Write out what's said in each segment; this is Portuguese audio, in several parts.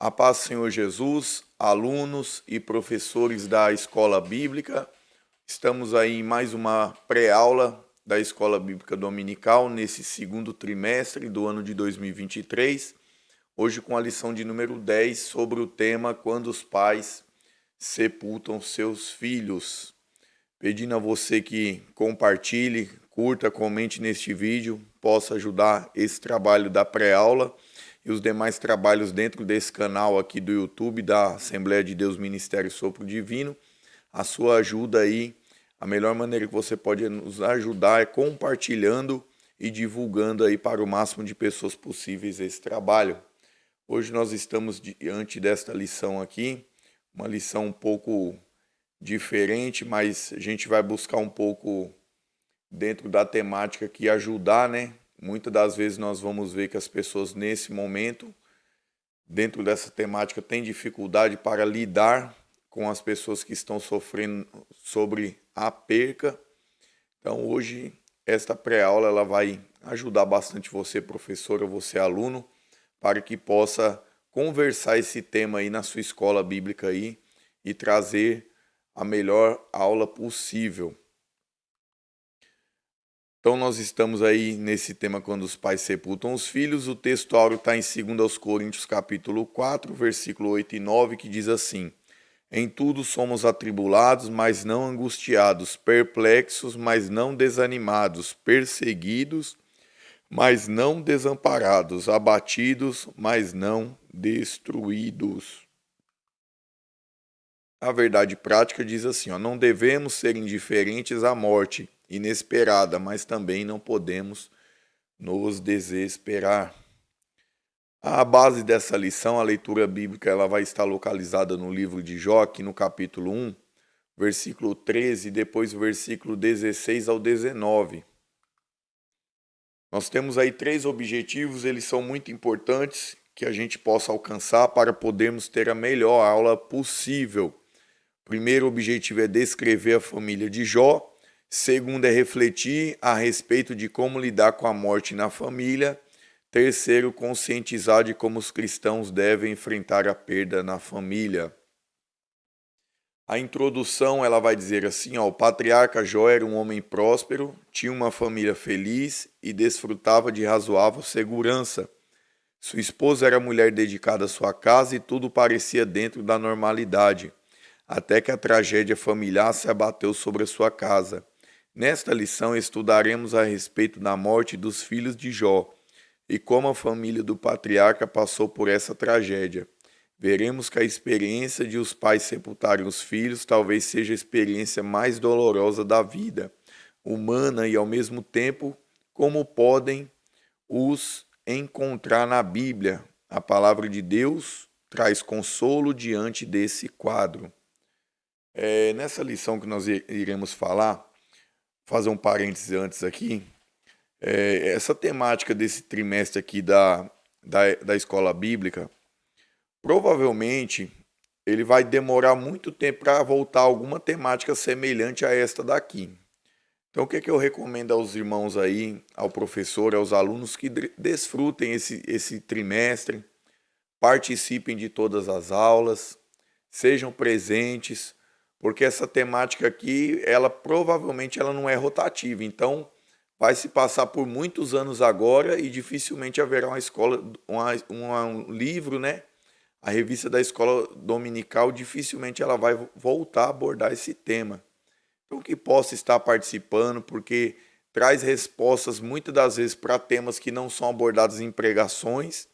A paz, Senhor Jesus, alunos e professores da Escola Bíblica. Estamos aí em mais uma pré-aula da Escola Bíblica Dominical nesse segundo trimestre do ano de 2023. Hoje com a lição de número 10 sobre o tema Quando os pais sepultam seus filhos. Pedindo a você que compartilhe, curta, comente neste vídeo, possa ajudar esse trabalho da pré-aula e os demais trabalhos dentro desse canal aqui do YouTube da Assembleia de Deus Ministério Sopro Divino. A sua ajuda aí, a melhor maneira que você pode nos ajudar é compartilhando e divulgando aí para o máximo de pessoas possíveis esse trabalho. Hoje nós estamos diante desta lição aqui, uma lição um pouco diferente, mas a gente vai buscar um pouco dentro da temática que ajudar, né? Muitas das vezes nós vamos ver que as pessoas nesse momento, dentro dessa temática, têm dificuldade para lidar com as pessoas que estão sofrendo sobre a perca. Então hoje esta pré-aula ela vai ajudar bastante você, professor, ou você, aluno, para que possa conversar esse tema aí na sua escola bíblica aí e trazer a melhor aula possível. Então nós estamos aí nesse tema quando os pais sepultam os filhos. O texto áureo está em 2 Coríntios capítulo 4, versículo 8 e 9, que diz assim: Em tudo somos atribulados, mas não angustiados, perplexos, mas não desanimados, perseguidos, mas não desamparados, abatidos, mas não destruídos. A verdade prática diz assim, não devemos ser indiferentes à morte inesperada, mas também não podemos nos desesperar. A base dessa lição, a leitura bíblica, ela vai estar localizada no livro de Jó, aqui no capítulo 1, versículo 13, e depois o versículo 16 ao 19. Nós temos aí 3 objetivos, eles são muito importantes que a gente possa alcançar para podermos ter a melhor aula possível. O primeiro objetivo é descrever a família de Jó. Segundo é refletir a respeito de como lidar com a morte na família. Terceiro, conscientizar de como os cristãos devem enfrentar a perda na família. A introdução ela vai dizer assim, o patriarca Jó era um homem próspero, tinha uma família feliz e desfrutava de razoável segurança. Sua esposa era mulher dedicada à sua casa e tudo parecia dentro da normalidade, até que a tragédia familiar se abateu sobre a sua casa. Nesta lição estudaremos a respeito da morte dos filhos de Jó e como a família do patriarca passou por essa tragédia. Veremos que a experiência de os pais sepultarem os filhos talvez seja a experiência mais dolorosa da vida humana e, ao mesmo tempo, como podem os encontrar na Bíblia. A palavra de Deus traz consolo diante desse quadro. Nessa lição que nós iremos fazer um parêntese antes aqui, essa temática desse trimestre aqui da escola bíblica, provavelmente ele vai demorar muito tempo para voltar a alguma temática semelhante a esta daqui. Então o que é que eu recomendo aos irmãos aí, ao professor, aos alunos que desfrutem esse trimestre, participem de todas as aulas, sejam presentes, porque essa temática aqui, ela provavelmente ela não é rotativa, então vai se passar por muitos anos agora e dificilmente haverá uma escola, um livro, né? A revista da escola dominical dificilmente ela vai voltar a abordar esse tema. Então que possa estar participando, porque traz respostas muitas das vezes para temas que não são abordados em pregações.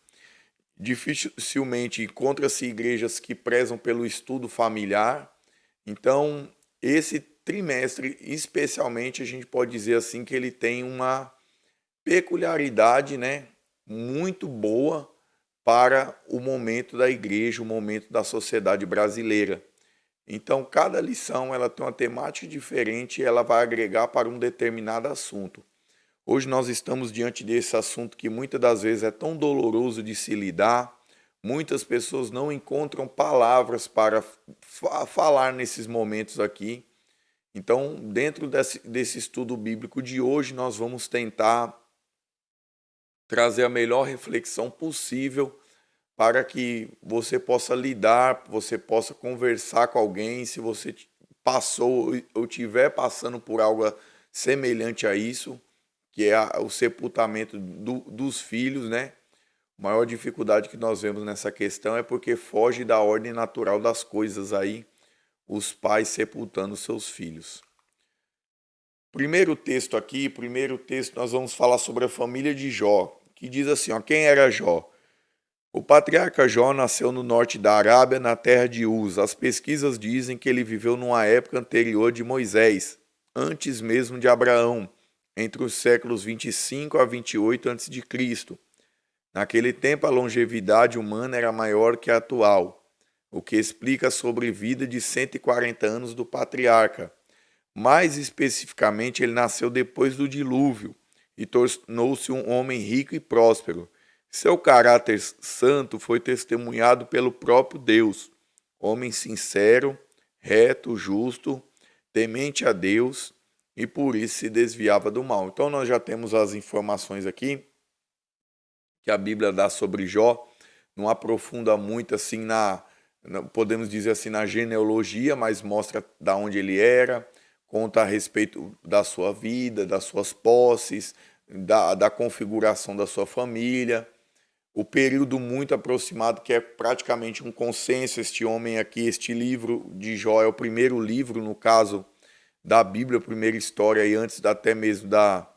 Dificilmente encontra-se igrejas que prezam pelo estudo familiar. Então, esse trimestre, especialmente, a gente pode dizer assim que ele tem uma peculiaridade, né, muito boa para o momento da igreja, o momento da sociedade brasileira. Então, cada lição ela tem uma temática diferente e ela vai agregar para um determinado assunto. Hoje nós estamos diante desse assunto que muitas das vezes é tão doloroso de se lidar. Muitas pessoas não encontram palavras para falar nesses momentos aqui. Então, dentro desse estudo bíblico de hoje, nós vamos tentar trazer a melhor reflexão possível para que você possa lidar, você possa conversar com alguém, se você passou ou estiver passando por algo semelhante a isso, que é o sepultamento dos filhos, né? A maior dificuldade que nós vemos nessa questão é porque foge da ordem natural das coisas aí, os pais sepultando seus filhos. Primeiro texto nós vamos falar sobre a família de Jó, que diz assim, ó, quem era Jó? O patriarca Jó nasceu no norte da Arábia, na terra de Uz. As pesquisas dizem que ele viveu numa época anterior de Moisés, antes mesmo de Abraão, entre os séculos 25 a 28 a.C. Naquele tempo, a longevidade humana era maior que a atual, o que explica a sobrevida de 140 anos do patriarca. Mais especificamente, ele nasceu depois do dilúvio e tornou-se um homem rico e próspero. Seu caráter santo foi testemunhado pelo próprio Deus, homem sincero, reto, justo, temente a Deus e por isso se desviava do mal. Então nós já temos as informações aqui que a Bíblia dá sobre Jó, não aprofunda muito assim podemos dizer assim, na genealogia, mas mostra da onde ele era, conta a respeito da sua vida, das suas posses, da configuração da sua família, o período muito aproximado, que é praticamente um consenso. Este homem aqui, este livro de Jó é o primeiro livro, no caso, da Bíblia, a primeira história, e antes até mesmo da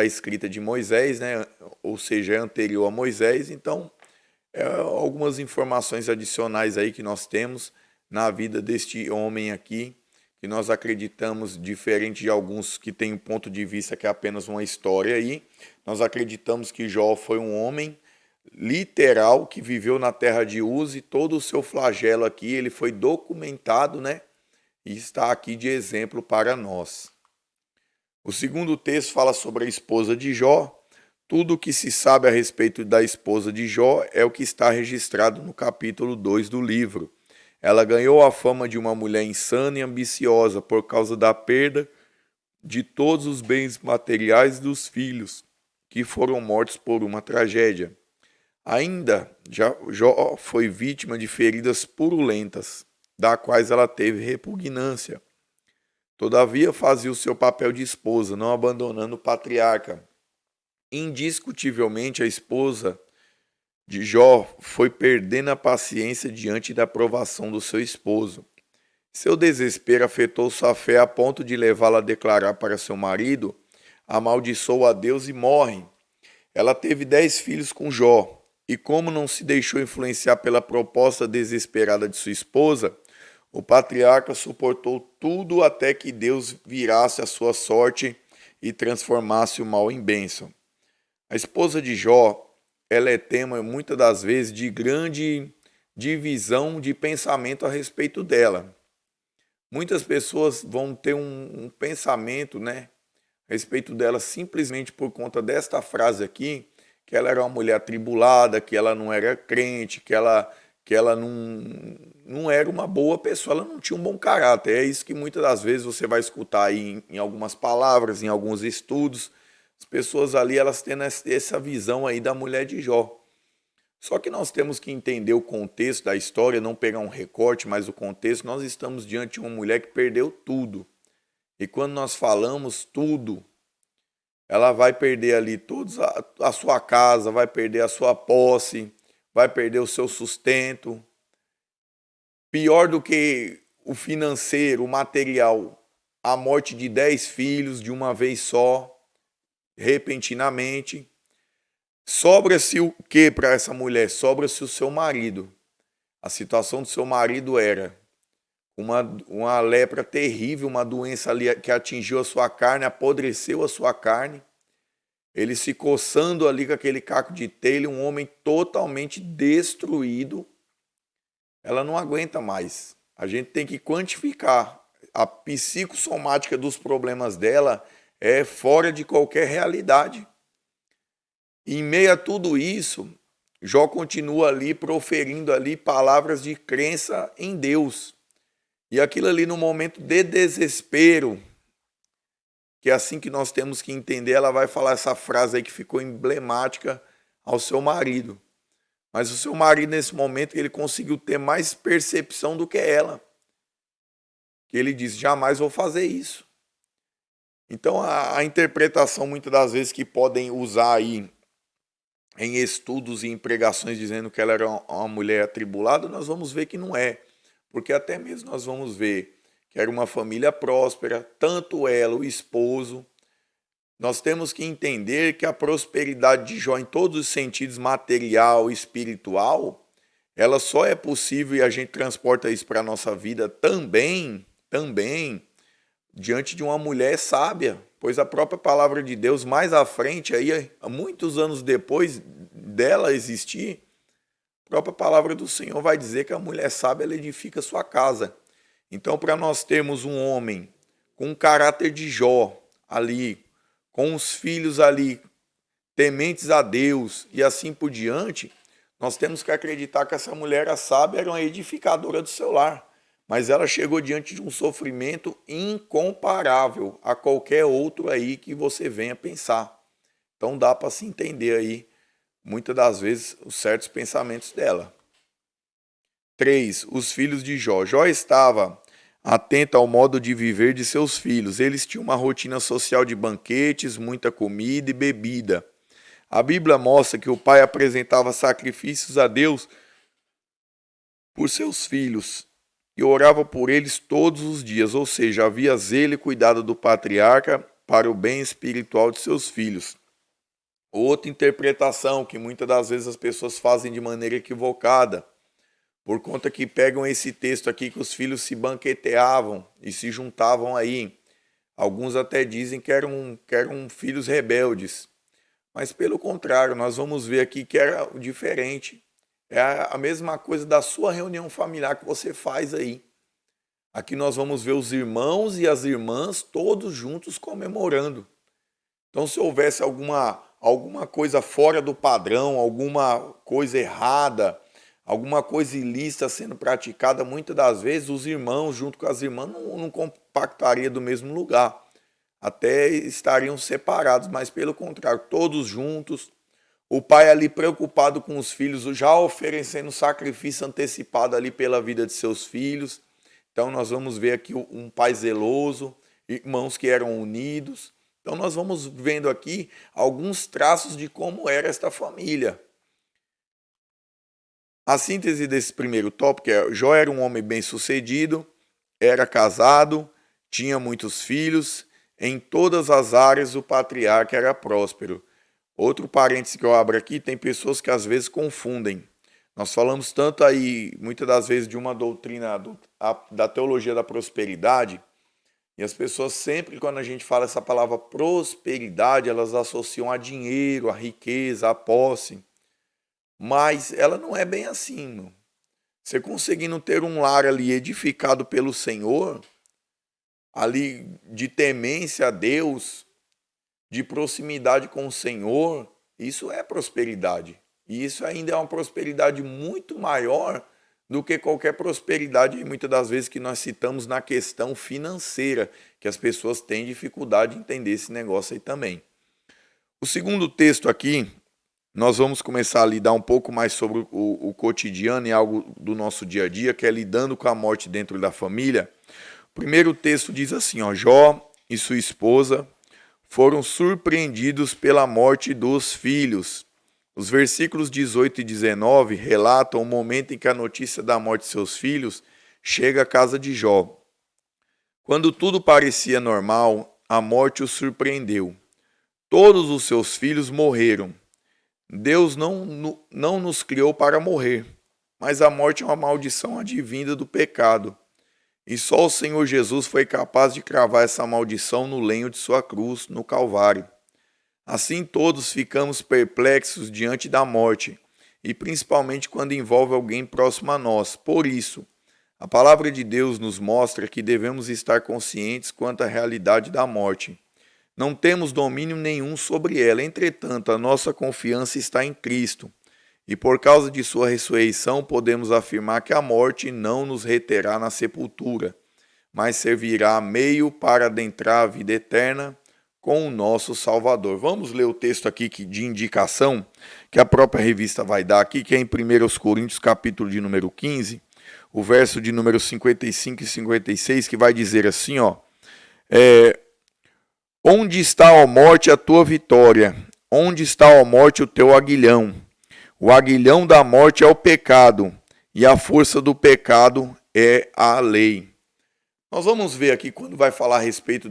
escrita de Moisés, né? Ou seja, é anterior a Moisés. Então, algumas informações adicionais aí que nós temos na vida deste homem aqui, que nós acreditamos, diferente de alguns que têm um ponto de vista que é apenas uma história aí, nós acreditamos que Jó foi um homem literal que viveu na terra de Uz, e todo o seu flagelo aqui, ele foi documentado, né? E está aqui de exemplo para nós. O segundo texto fala sobre a esposa de Jó. Tudo o que se sabe a respeito da esposa de Jó é o que está registrado no capítulo 2 do livro. Ela ganhou a fama de uma mulher insana e ambiciosa por causa da perda de todos os bens materiais dos filhos, que foram mortos por uma tragédia. Ainda, Jó foi vítima de feridas purulentas, da quais ela teve repugnância. Todavia fazia o seu papel de esposa, não abandonando o patriarca. Indiscutivelmente, a esposa de Jó foi perdendo a paciência diante da provação do seu esposo. Seu desespero afetou sua fé a ponto de levá-la a declarar para seu marido: amaldiçoa a Deus e morre. Ela teve 10 filhos com Jó, e como não se deixou influenciar pela proposta desesperada de sua esposa, o patriarca suportou tudo até que Deus virasse a sua sorte e transformasse o mal em bênção. A esposa de Jó, ela é tema muitas das vezes de grande divisão de pensamento a respeito dela. Muitas pessoas vão ter um pensamento, né, a respeito dela simplesmente por conta desta frase aqui, que ela era uma mulher atribulada, que ela não era crente, que ela não era uma boa pessoa, ela não tinha um bom caráter. É isso que muitas das vezes você vai escutar aí em algumas palavras, em alguns estudos. As pessoas ali, elas tendo essa visão aí da mulher de Jó. Só que nós temos que entender o contexto da história, não pegar um recorte, mas o contexto. Nós estamos diante de uma mulher que perdeu tudo. E quando nós falamos tudo, ela vai perder ali a sua casa, vai perder a sua posse, vai perder o seu sustento. Pior do que o financeiro, o material, a morte de 10 filhos de uma vez só, repentinamente. Sobra-se o que para essa mulher? Sobra-se o seu marido. A situação do seu marido era uma lepra terrível, uma doença ali que atingiu a sua carne, apodreceu a sua carne. Ele se coçando ali com aquele caco de telha, um homem totalmente destruído. Ela não aguenta mais. A gente tem que quantificar. A psicossomática dos problemas dela é fora de qualquer realidade. E em meio a tudo isso, Jó continua ali proferindo ali palavras de crença em Deus. E aquilo ali no momento de desespero, que é assim que nós temos que entender, ela vai falar essa frase aí que ficou emblemática ao seu marido. Mas o seu marido, nesse momento, ele conseguiu ter mais percepção do que ela. Que ele disse, jamais vou fazer isso. Então, a interpretação, muitas das vezes, que podem usar aí em estudos e em pregações dizendo que ela era uma mulher atribulada, nós vamos ver que não é. Porque até mesmo nós vamos ver que era uma família próspera, tanto ela, o esposo. Nós temos que entender que a prosperidade de Jó, em todos os sentidos, material e espiritual, ela só é possível, e a gente transporta isso para a nossa vida também, diante de uma mulher sábia, pois a própria palavra de Deus, mais à frente, aí, muitos anos depois dela existir, a própria palavra do Senhor vai dizer que a mulher sábia ela edifica sua casa. Então, para nós termos um homem com o caráter de Jó ali, com os filhos ali, tementes a Deus e assim por diante, nós temos que acreditar que essa mulher sábia era uma edificadora do seu lar. Mas ela chegou diante de um sofrimento incomparável a qualquer outro aí que você venha pensar. Então dá para se entender aí, muitas das vezes, os certos pensamentos dela. 3. Os filhos de Jó. Jó estava atento ao modo de viver de seus filhos. Eles tinham uma rotina social de banquetes, muita comida e bebida. A Bíblia mostra que o pai apresentava sacrifícios a Deus por seus filhos e orava por eles todos os dias, ou seja, havia zelo e cuidado do patriarca para o bem espiritual de seus filhos. Outra interpretação que muitas das vezes as pessoas fazem de maneira equivocada, por conta que pegam esse texto aqui que os filhos se banqueteavam e se juntavam aí. Alguns até dizem que eram filhos rebeldes. Mas pelo contrário, nós vamos ver aqui que era diferente. É a mesma coisa da sua reunião familiar que você faz aí. Aqui nós vamos ver os irmãos e as irmãs todos juntos comemorando. Então se houvesse alguma coisa fora do padrão, alguma coisa errada, alguma coisa ilícita sendo praticada, muitas das vezes os irmãos junto com as irmãs não compactariam do mesmo lugar. Até estariam separados, mas pelo contrário, todos juntos. O pai ali preocupado com os filhos, já oferecendo sacrifício antecipado ali pela vida de seus filhos. Então nós vamos ver aqui um pai zeloso, irmãos que eram unidos. Então nós vamos vendo aqui alguns traços de como era esta família. A síntese desse primeiro tópico é: Jó era um homem bem-sucedido, era casado, tinha muitos filhos, em todas as áreas o patriarca era próspero. Outro parêntese que eu abro aqui, tem pessoas que às vezes confundem. Nós falamos tanto aí, muitas das vezes, de uma doutrina da teologia da prosperidade, e as pessoas sempre, quando a gente fala essa palavra prosperidade, elas associam a dinheiro, a riqueza, a posse. Mas ela não é bem assim, meu. Você conseguindo ter um lar ali edificado pelo Senhor, ali de temência a Deus, de proximidade com o Senhor, isso é prosperidade. E isso ainda é uma prosperidade muito maior do que qualquer prosperidade, muitas das vezes, que nós citamos na questão financeira, que as pessoas têm dificuldade de entender esse negócio aí também. O segundo texto aqui, nós vamos começar a lidar um pouco mais sobre o cotidiano e algo do nosso dia a dia, que é lidando com a morte dentro da família. O primeiro texto diz assim, ó: Jó e sua esposa foram surpreendidos pela morte dos filhos. Os versículos 18 e 19 relatam o momento em que a notícia da morte de seus filhos chega à casa de Jó. Quando tudo parecia normal, a morte o surpreendeu. Todos os seus filhos morreram. Deus não nos criou para morrer, mas a morte é uma maldição advinda do pecado. E só o Senhor Jesus foi capaz de cravar essa maldição no lenho de sua cruz, no Calvário. Assim todos ficamos perplexos diante da morte, e principalmente quando envolve alguém próximo a nós. Por isso, a palavra de Deus nos mostra que devemos estar conscientes quanto à realidade da morte. Não temos domínio nenhum sobre ela, entretanto, a nossa confiança está em Cristo. E por causa de sua ressurreição, podemos afirmar que a morte não nos reterá na sepultura, mas servirá meio para adentrar a vida eterna com o nosso Salvador. Vamos ler o texto aqui de indicação que a própria revista vai dar aqui, que é em 1 Coríntios, capítulo de número 15, o verso de número 55 e 56, que vai dizer assim, ó: onde está, ó morte, a tua vitória? Onde está, ó morte, o teu aguilhão? O aguilhão da morte é o pecado, e a força do pecado é a lei. Nós vamos ver aqui, quando vai falar a respeito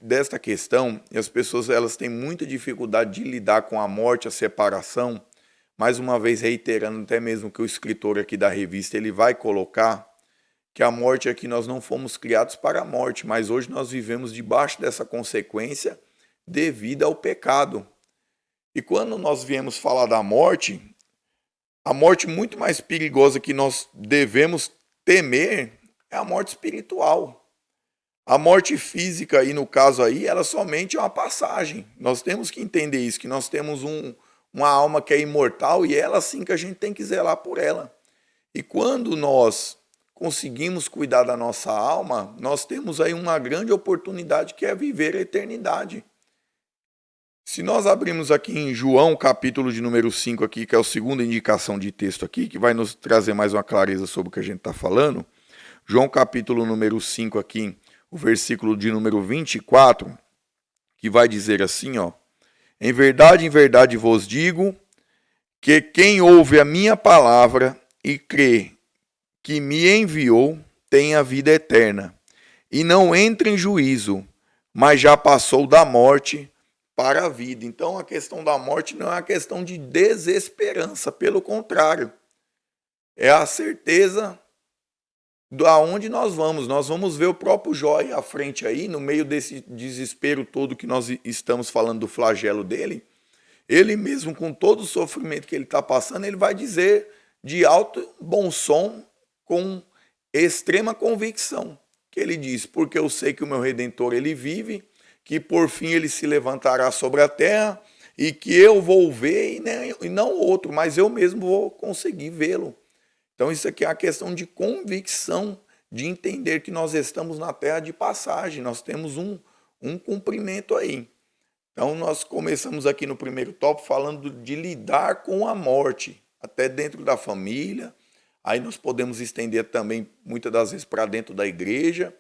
desta questão, e as pessoas elas têm muita dificuldade de lidar com a morte, a separação, mais uma vez reiterando até mesmo que o escritor aqui da revista ele vai colocar, que a morte aqui nós não fomos criados para a morte, mas hoje nós vivemos debaixo dessa consequência devido ao pecado. E quando nós viemos falar da morte, a morte muito mais perigosa que nós devemos temer é a morte espiritual. A morte física, aí no caso aí, ela somente é uma passagem. Nós temos que entender isso, que nós temos uma alma que é imortal e é ela sim que a gente tem que zelar por ela. E quando nós conseguimos cuidar da nossa alma, nós temos aí uma grande oportunidade que é viver a eternidade. Se nós abrirmos aqui em João, capítulo de número 5 aqui, que é a segunda indicação de texto aqui, que vai nos trazer mais uma clareza sobre o que a gente está falando, João capítulo número 5 aqui, o versículo de número 24, que vai dizer assim, ó: em verdade vos digo, que quem ouve a minha palavra e crê que me enviou tem a vida eterna, e não entra em juízo, mas já passou da morte para a vida. Então a questão da morte não é uma questão de desesperança, pelo contrário, é a certeza de onde nós vamos ver o próprio Jó aí à frente aí, no meio desse desespero todo que nós estamos falando do flagelo dele, ele mesmo com todo o sofrimento que ele está passando, ele vai dizer de alto bom som, com extrema convicção, que ele diz: porque eu sei que o meu Redentor ele vive, que por fim ele se levantará sobre a terra, e que eu vou ver e não outro, mas eu mesmo vou conseguir vê-lo. Então isso aqui é a questão de convicção, de entender que nós estamos na terra de passagem, nós temos um cumprimento aí. Então nós começamos aqui no primeiro tópico falando de lidar com a morte, até dentro da família. Aí nós podemos estender também, muitas das vezes, para dentro da igreja.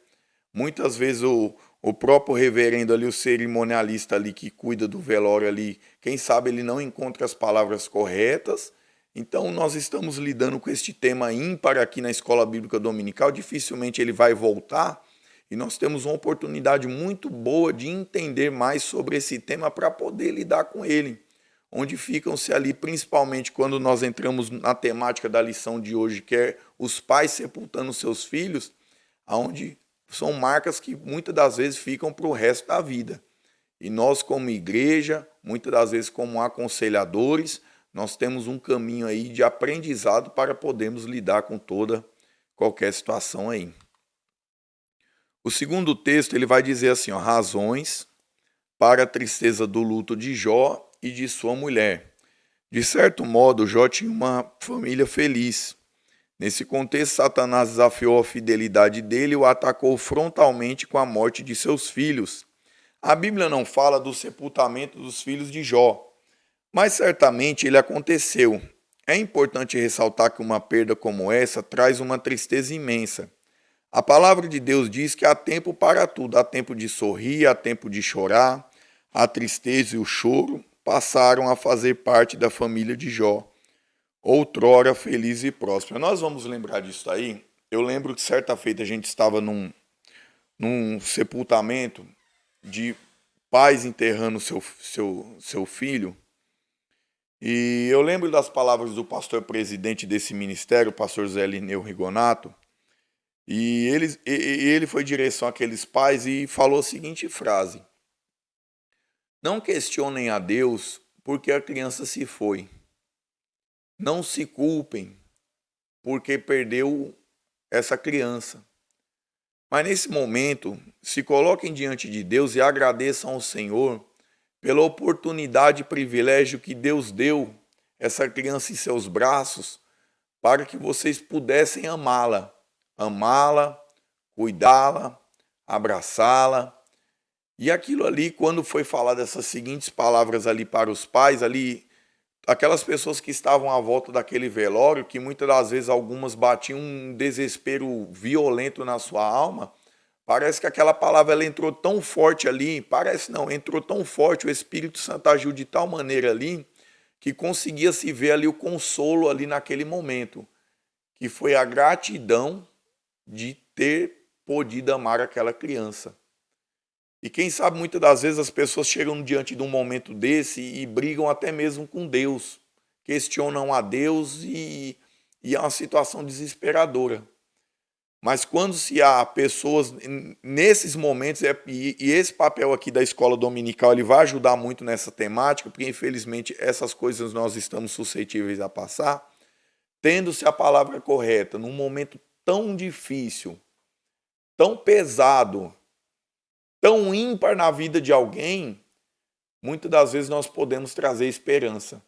Muitas vezes o próprio reverendo ali, o cerimonialista ali que cuida do velório ali, quem sabe ele não encontra as palavras corretas. Então nós estamos lidando com este tema ímpar aqui na Escola Bíblica Dominical, dificilmente ele vai voltar, e nós temos uma oportunidade muito boa de entender mais sobre esse tema para poder lidar com ele. Onde ficam-se ali, principalmente quando nós entramos na temática da lição de hoje, que é os pais sepultando seus filhos, onde são marcas que muitas das vezes ficam para o resto da vida. E nós, como igreja, muitas das vezes como aconselhadores, nós temos um caminho aí de aprendizado para podermos lidar com qualquer situação aí. O segundo texto ele vai dizer assim, ó: razões para a tristeza do luto de Jó e de sua mulher. De certo modo, Jó tinha uma família feliz. Nesse contexto, Satanás desafiou a fidelidade dele e o atacou frontalmente com a morte de seus filhos. A Bíblia não fala do sepultamento dos filhos de Jó, mas certamente ele aconteceu. É importante ressaltar que uma perda como essa traz uma tristeza imensa. A palavra de Deus diz que há tempo para tudo, há tempo de sorrir, há tempo de chorar. A tristeza e o choro passaram a fazer parte da família de Jó, outrora feliz e próspera. Nós vamos lembrar disso aí. Eu lembro que certa feita a gente estava num sepultamento de pais enterrando seu filho, e eu lembro das palavras do pastor presidente desse ministério, o pastor Zé Lineu Rigonato, e ele foi em direção àqueles pais e falou a seguinte frase: não questionem a Deus porque a criança se foi. Não se culpem porque perdeu essa criança. Mas nesse momento, se coloquem diante de Deus e agradeçam ao Senhor pela oportunidade e privilégio que Deus deu essa criança em seus braços para que vocês pudessem amá-la, cuidá-la, abraçá-la. E aquilo ali, quando foi falado essas seguintes palavras ali para os pais, ali, aquelas pessoas que estavam à volta daquele velório, que muitas das vezes algumas batiam um desespero violento na sua alma, parece que aquela palavra ela entrou tão forte ali, parece não, entrou tão forte, o Espírito Santo agiu de tal maneira ali, que conseguia se ver ali o consolo ali naquele momento, que foi a gratidão de ter podido amar aquela criança. E quem sabe muitas das vezes as pessoas chegam diante de um momento desse e brigam até mesmo com Deus, questionam a Deus e é uma situação desesperadora. Mas quando se há pessoas nesses momentos, e esse papel aqui da escola dominical ele vai ajudar muito nessa temática, porque infelizmente essas coisas nós estamos suscetíveis a passar, tendo-se a palavra correta num momento tão difícil, tão pesado, tão ímpar na vida de alguém, muitas das vezes nós podemos trazer esperança.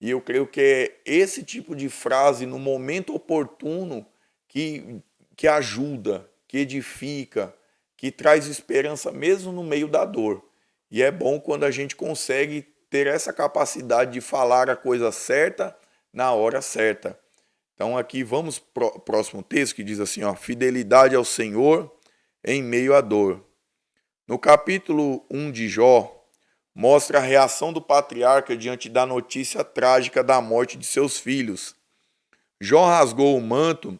E eu creio que é esse tipo de frase, no momento oportuno, que ajuda, que edifica, que traz esperança mesmo no meio da dor. E é bom quando a gente consegue ter essa capacidade de falar a coisa certa na hora certa. Então aqui vamos para o próximo texto que diz assim, ó, fidelidade ao Senhor em meio à dor. No capítulo 1 de Jó, mostra a reação do patriarca diante da notícia trágica da morte de seus filhos. Jó rasgou o manto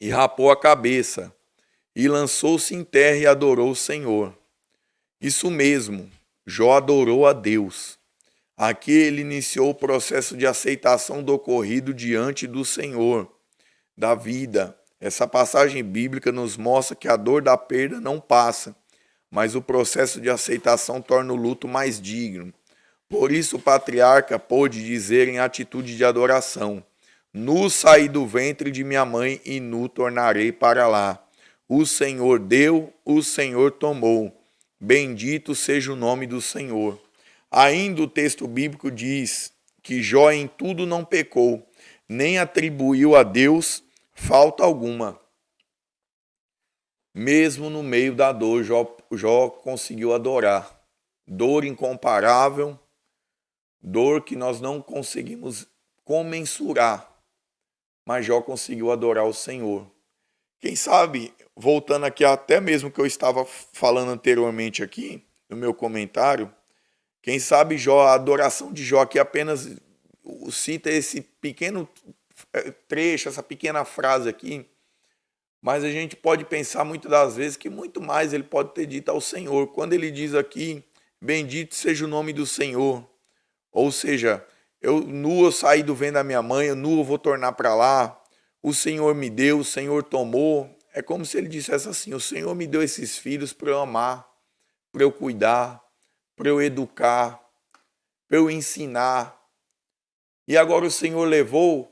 e rapou a cabeça, e lançou-se em terra e adorou o Senhor. Isso mesmo, Jó adorou a Deus. Aqui ele iniciou o processo de aceitação do ocorrido diante do Senhor, da vida. Essa passagem bíblica nos mostra que a dor da perda não passa, mas o processo de aceitação torna o luto mais digno. Por isso o patriarca pôde dizer em atitude de adoração, nu saí do ventre de minha mãe e nu tornarei para lá. O Senhor deu, o Senhor tomou. Bendito seja o nome do Senhor. Ainda o texto bíblico diz que Jó em tudo não pecou, nem atribuiu a Deus falta alguma. Mesmo no meio da dor, Jó conseguiu adorar. Dor incomparável, dor que nós não conseguimos comensurar, mas Jó conseguiu adorar o Senhor. Quem sabe, voltando aqui até mesmo que eu estava falando anteriormente aqui, no meu comentário, quem sabe a adoração de Jó aqui apenas cita esse pequeno trecho, essa pequena frase aqui, mas a gente pode pensar muitas das vezes que muito mais ele pode ter dito ao Senhor. Quando ele diz aqui, bendito seja o nome do Senhor. Ou seja, eu saí do ventre da minha mãe, eu vou tornar para lá. O Senhor me deu, o Senhor tomou. É como se ele dissesse assim, o Senhor me deu esses filhos para eu amar, para eu cuidar, para eu educar, para eu ensinar. E agora o Senhor levou.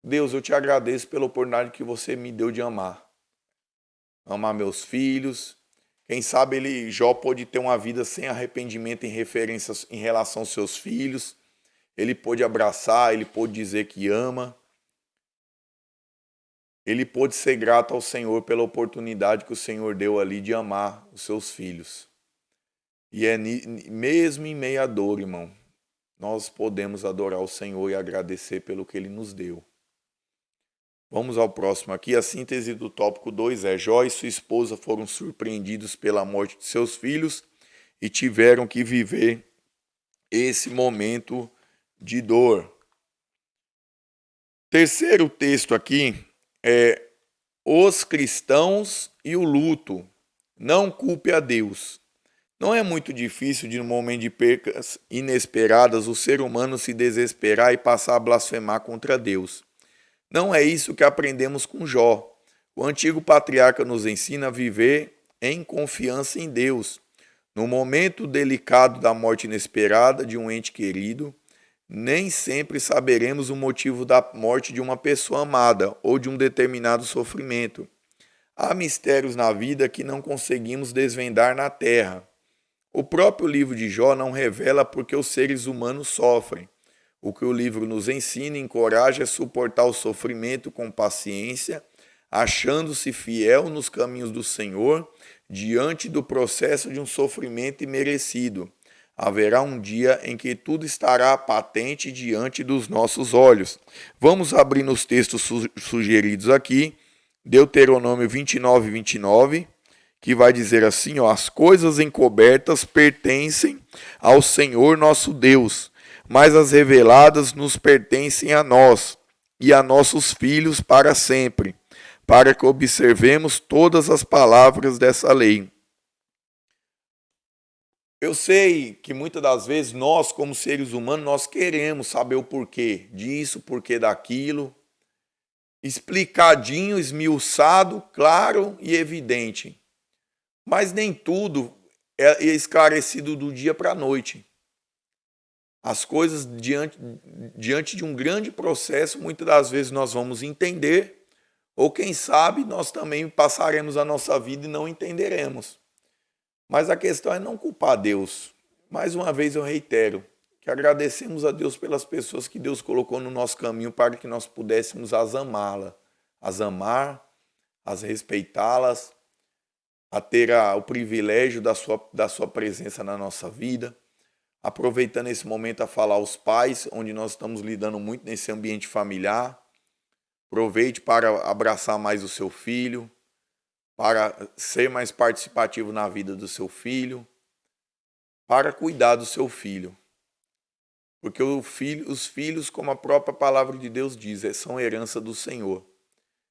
Deus, eu te agradeço pela oportunidade que você me deu de amar. Amar meus filhos. Quem sabe Jó pôde ter uma vida sem arrependimento em relação aos seus filhos. Ele pôde abraçar, ele pôde dizer que ama. Ele pôde ser grato ao Senhor pela oportunidade que o Senhor deu ali de amar os seus filhos. E é mesmo em meio à dor, irmão, nós podemos adorar o Senhor e agradecer pelo que Ele nos deu. Vamos ao próximo aqui. A síntese do tópico 2 é: Jó e sua esposa foram surpreendidos pela morte de seus filhos e tiveram que viver esse momento de dor. Terceiro texto aqui é os cristãos e o luto. Não culpe a Deus. Não é muito difícil de, num momento de percas inesperadas, o ser humano se desesperar e passar a blasfemar contra Deus. Não é isso que aprendemos com Jó. O antigo patriarca nos ensina a viver em confiança em Deus. No momento delicado da morte inesperada de um ente querido, nem sempre saberemos o motivo da morte de uma pessoa amada ou de um determinado sofrimento. Há mistérios na vida que não conseguimos desvendar na terra. O próprio livro de Jó não revela porque os seres humanos sofrem. O que o livro nos ensina e encoraja é suportar o sofrimento com paciência, achando-se fiel nos caminhos do Senhor, diante do processo de um sofrimento imerecido. Haverá um dia em que tudo estará patente diante dos nossos olhos. Vamos abrir nos textos sugeridos aqui, Deuteronômio 29, 29, que vai dizer assim, ó, as coisas encobertas pertencem ao Senhor nosso Deus, mas as reveladas nos pertencem a nós e a nossos filhos para sempre, para que observemos todas as palavras dessa lei. Eu sei que muitas das vezes nós, como seres humanos, nós queremos saber o porquê disso, porquê daquilo, explicadinho, esmiuçado, claro e evidente. Mas nem tudo é esclarecido do dia para a noite. As coisas diante de um grande processo, muitas das vezes nós vamos entender, ou quem sabe nós também passaremos a nossa vida e não entenderemos. Mas a questão é não culpar Deus. Mais uma vez eu reitero que agradecemos a Deus pelas pessoas que Deus colocou no nosso caminho para que nós pudéssemos as amá-la, as amar, as respeitá-las, a ter o privilégio da sua presença na nossa vida. Aproveitando esse momento a falar aos pais, onde nós estamos lidando muito nesse ambiente familiar. Aproveite para abraçar mais o seu filho, para ser mais participativo na vida do seu filho, para cuidar do seu filho. Porque os filhos, como a própria palavra de Deus diz, são herança do Senhor.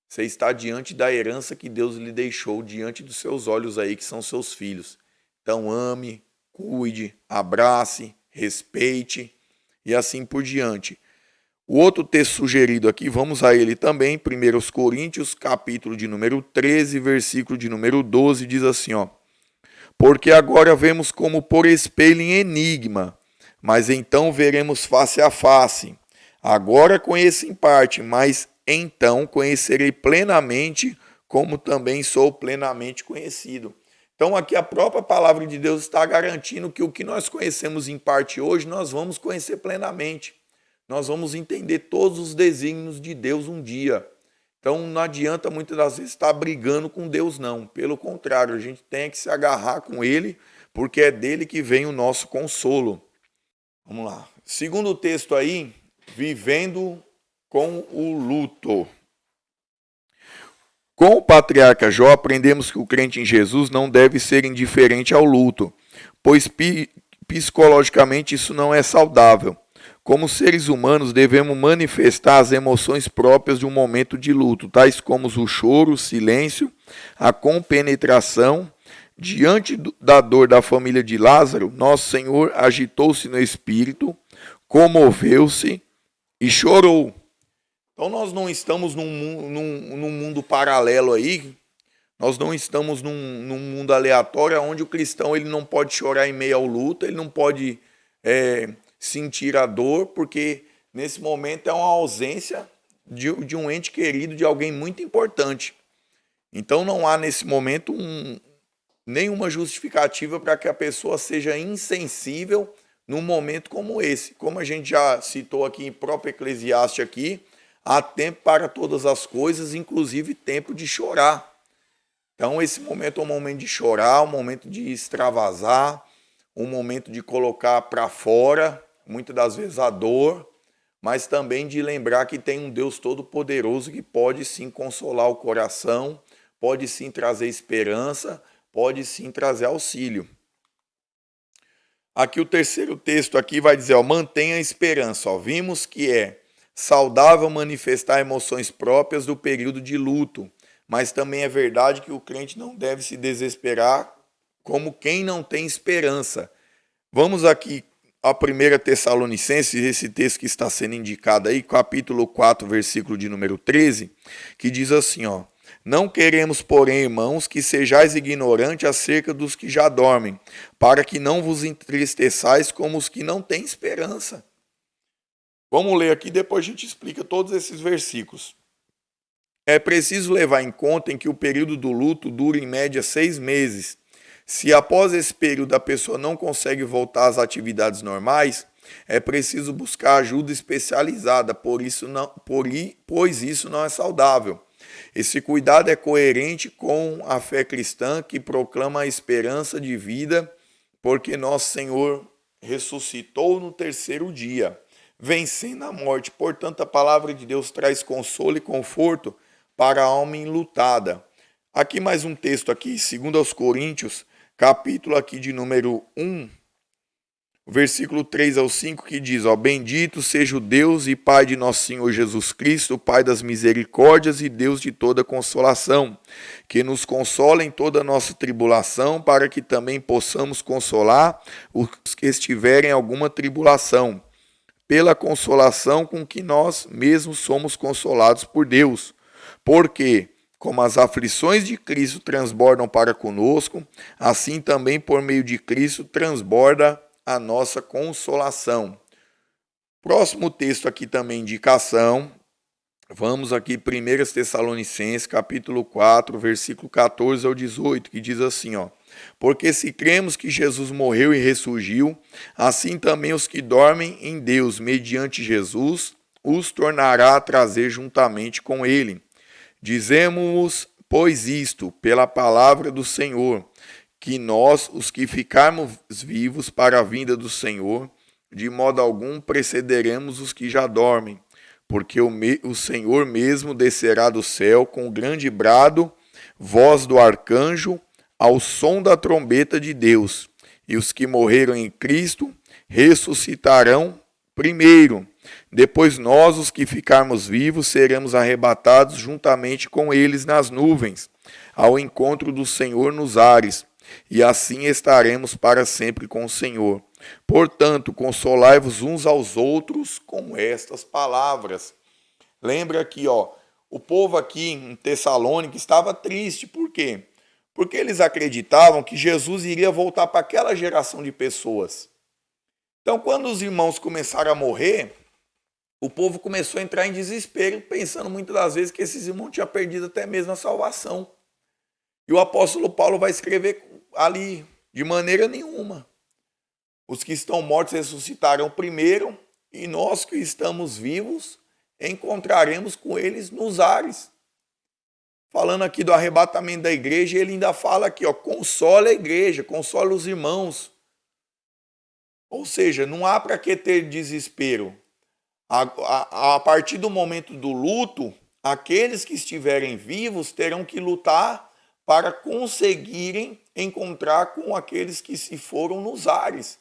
Você está diante da herança que Deus lhe deixou, diante dos seus olhos aí, que são seus filhos. Então ame, cuide, abrace, respeite e assim por diante. O outro texto sugerido aqui, vamos a ele também, 1 Coríntios, capítulo de número 13, versículo de número 12, diz assim, ó: porque agora vemos como por espelho em enigma, mas então veremos face a face. Agora conheço em parte, mas então conhecerei plenamente, como também sou plenamente conhecido. Então aqui a própria palavra de Deus está garantindo que o que nós conhecemos em parte hoje, nós vamos conhecer plenamente. Nós vamos entender todos os desígnios de Deus um dia. Então não adianta muitas das vezes estar brigando com Deus, não. Pelo contrário, a gente tem que se agarrar com Ele, porque é dele que vem o nosso consolo. Vamos lá. Segundo texto aí, vivendo com o luto. Com o patriarca Jó, aprendemos que o crente em Jesus não deve ser indiferente ao luto, pois psicologicamente isso não é saudável. Como seres humanos, devemos manifestar as emoções próprias de um momento de luto, tais como o choro, o silêncio, a compenetração. Diante da dor da família de Lázaro, nosso Senhor agitou-se no espírito, comoveu-se e chorou. Então nós não estamos num mundo paralelo aí, nós não estamos num mundo aleatório onde o cristão ele não pode chorar em meio ao luto, ele não pode sentir a dor, porque nesse momento é uma ausência de um ente querido, de alguém muito importante. Então não há nesse momento nenhuma justificativa para que a pessoa seja insensível num momento como esse. Como a gente já citou aqui em próprio Eclesiastes aqui, há tempo para todas as coisas, inclusive tempo de chorar. Então esse momento é um momento de chorar, um momento de extravasar, um momento de colocar para fora, muitas das vezes a dor, mas também de lembrar que tem um Deus todo-poderoso que pode sim consolar o coração, pode sim trazer esperança, pode sim trazer auxílio. Aqui o terceiro texto aqui vai dizer, ó, mantenha a esperança. Ó, vimos que é saudável manifestar emoções próprias do período de luto, mas também é verdade que o crente não deve se desesperar como quem não tem esperança. Vamos aqui a 1 Tessalonicenses, esse texto que está sendo indicado aí, capítulo 4, versículo de número 13, que diz assim, ó: não queremos, porém, irmãos, que sejais ignorantes acerca dos que já dormem, para que não vos entristeçais como os que não têm esperança. Vamos ler aqui, depois a gente explica todos esses versículos. É preciso levar em conta em que o período do luto dura em média 6 meses. Se após esse período a pessoa não consegue voltar às atividades normais, é preciso buscar ajuda especializada, pois isso não é saudável. Esse cuidado é coerente com a fé cristã que proclama a esperança de vida, porque nosso Senhor ressuscitou no terceiro dia, vencendo a morte. Portanto, a palavra de Deus traz consolo e conforto para a alma enlutada. Aqui mais um texto aqui, 2 Coríntios, capítulo aqui de número 1, versículo 3 ao 5, que diz, bendito seja o Deus e Pai de nosso Senhor Jesus Cristo, Pai das misericórdias e Deus de toda consolação, que nos consola em toda a nossa tribulação, para que também possamos consolar os que estiverem em alguma tribulação, pela consolação com que nós mesmos somos consolados por Deus. Porque, como as aflições de Cristo transbordam para conosco, assim também por meio de Cristo transborda a nossa consolação. Próximo texto aqui também, indicação. Vamos aqui, 1 Tessalonicenses, capítulo 4, versículo 14 ao 18, que diz assim, porque se cremos que Jesus morreu e ressurgiu, assim também os que dormem em Deus, mediante Jesus, os tornará a trazer juntamente com ele. Dizemos, pois isto, pela palavra do Senhor, que nós, os que ficarmos vivos para a vinda do Senhor, de modo algum precederemos os que já dormem, porque o Senhor mesmo descerá do céu com grande brado, voz do arcanjo, ao som da trombeta de Deus, e os que morreram em Cristo ressuscitarão primeiro. Depois nós, os que ficarmos vivos, seremos arrebatados juntamente com eles nas nuvens, ao encontro do Senhor nos ares, e assim estaremos para sempre com o Senhor. Portanto, consolai-vos uns aos outros com estas palavras. Lembra aqui, o povo aqui em Tessalônica estava triste. Por quê? Porque eles acreditavam que Jesus iria voltar para aquela geração de pessoas. Então, quando os irmãos começaram a morrer, o povo começou a entrar em desespero, pensando muitas das vezes que esses irmãos tinham perdido até mesmo a salvação. E o apóstolo Paulo vai escrever ali, de maneira nenhuma. Os que estão mortos ressuscitarão primeiro, e nós que estamos vivos encontraremos com eles nos ares. Falando aqui do arrebatamento da igreja, ele ainda fala aqui, consola a igreja, consola os irmãos. Ou seja, não há para que ter desespero. A partir do momento do luto, aqueles que estiverem vivos terão que lutar para conseguirem encontrar com aqueles que se foram nos ares,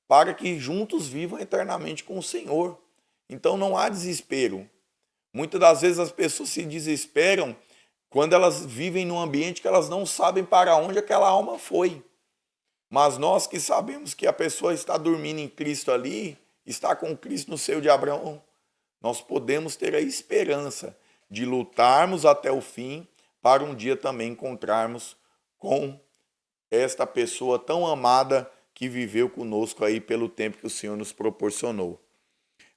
para que juntos vivam eternamente com o Senhor. Então não há desespero. Muitas das vezes as pessoas se desesperam quando elas vivem num ambiente que elas não sabem para onde aquela alma foi. Mas nós que sabemos que a pessoa está dormindo em Cristo ali, está com Cristo no seio de Abraão, nós podemos ter a esperança de lutarmos até o fim para um dia também encontrarmos com esta pessoa tão amada que viveu conosco aí pelo tempo que o Senhor nos proporcionou.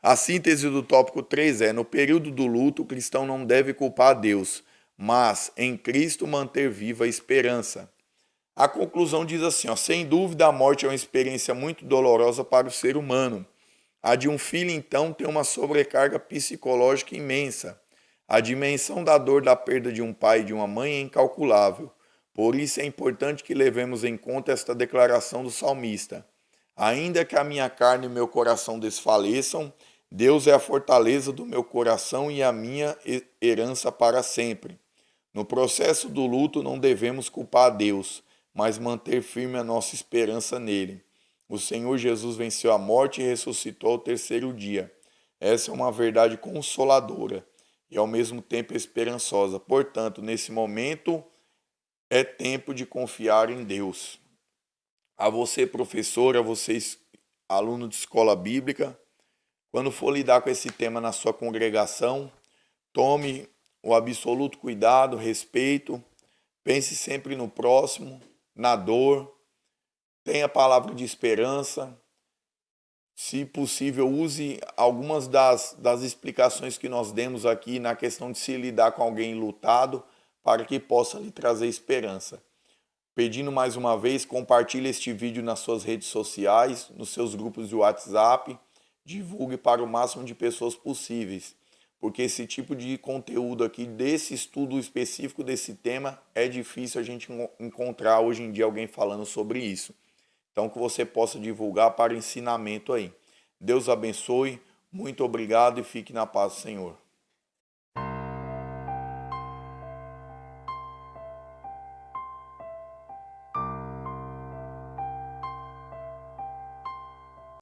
A síntese do tópico 3 no período do luto, o cristão não deve culpar a Deus, mas em Cristo manter viva a esperança. A conclusão diz assim, sem dúvida a morte é uma experiência muito dolorosa para o ser humano. A de um filho, então, tem uma sobrecarga psicológica imensa. A dimensão da dor da perda de um pai e de uma mãe é incalculável. Por isso é importante que levemos em conta esta declaração do salmista. Ainda que a minha carne e o meu coração desfaleçam, Deus é a fortaleza do meu coração e a minha herança para sempre. No processo do luto não devemos culpar a Deus, mas manter firme a nossa esperança nele. O Senhor Jesus venceu a morte e ressuscitou ao terceiro dia. Essa é uma verdade consoladora e ao mesmo tempo esperançosa. Portanto, nesse momento é tempo de confiar em Deus. A você, professor, a vocês, aluno de escola bíblica, quando for lidar com esse tema na sua congregação, tome o absoluto cuidado, respeito, pense sempre no próximo, na dor, tenha palavra de esperança. Se possível, use algumas das explicações que nós demos aqui na questão de se lidar com alguém enlutado, para que possa lhe trazer esperança. Pedindo mais uma vez, compartilhe este vídeo nas suas redes sociais, nos seus grupos de WhatsApp, divulgue para o máximo de pessoas possíveis, porque esse tipo de conteúdo aqui, desse estudo específico desse tema, é difícil a gente encontrar hoje em dia alguém falando sobre isso. Então, que você possa divulgar para ensinamento aí. Deus abençoe, muito obrigado e fique na paz do Senhor.